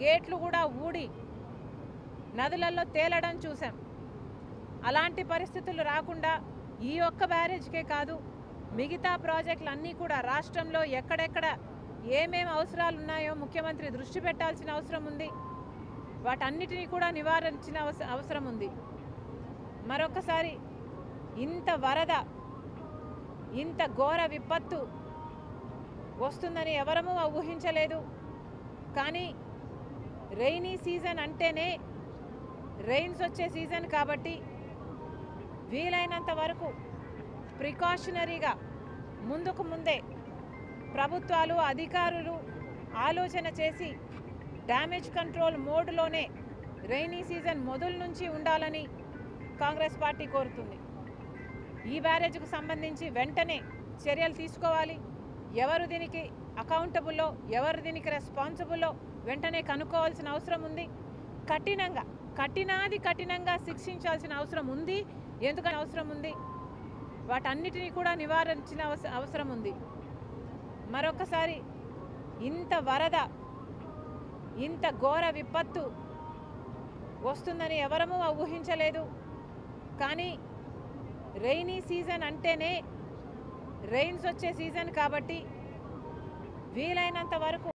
గేట్లు కూడా ఊడి నదులలో తేలడం చూసాం. అలాంటి పరిస్థితులు రాకుండా ఈ ఒక్క బ్యారేజ్కే కాదు, మిగతా ప్రాజెక్టులన్నీ కూడా రాష్ట్రంలో ఎక్కడెక్కడ ఏమేమి అవసరాలు ఉన్నాయో ముఖ్యమంత్రి దృష్టి పెట్టాల్సిన అవసరం ఉంది. వాటన్నిటినీ కూడా నివారించిన అవసరం ఉంది. మరొకసారి ఇంత వరద, ఇంత ఘోర విపత్తు వస్తుందని ఎవరమూ ఊహించలేదు. కానీ రెయినీ సీజన్ అంటేనే రెయిన్స్ వచ్చే సీజన్ కాబట్టి వీలైనంత వరకు ప్రికాషనరీగా ముందుకు ముందే ప్రభుత్వాలు అధికారులు ఆలోచన చేసి డ్యామేజ్ కంట్రోల్ మోడ్లోనే రెయినీ సీజన్ మొదలు నుంచి ఉండాలని కాంగ్రెస్ పార్టీ కోరుతుంది. ఈ బ్యారేజ్కు సంబంధించి వెంటనే చర్యలు తీసుకోవాలి. ఎవరు దీనికి అకౌంటబుల్లో, ఎవరు దీనికి రెస్పాన్సిబుల్లో వెంటనే కనుక్కోవాల్సిన అవసరం ఉంది. కఠినంగా శిక్షించాల్సిన అవసరం ఉంది. ఎందుకని అవసరం ఉంది? వాటన్నిటినీ కూడా నివారించిన అవసరం ఉంది. మరొకసారి ఇంత వరద, ఇంత ఘోర విపత్తు వస్తుందని ఎవరమూ ఊహించలేదు. కానీ రెయినీ సీజన్ అంటేనే రెయిన్స్ వచ్చే సీజన్ కాబట్టి వీలైనంత వరకు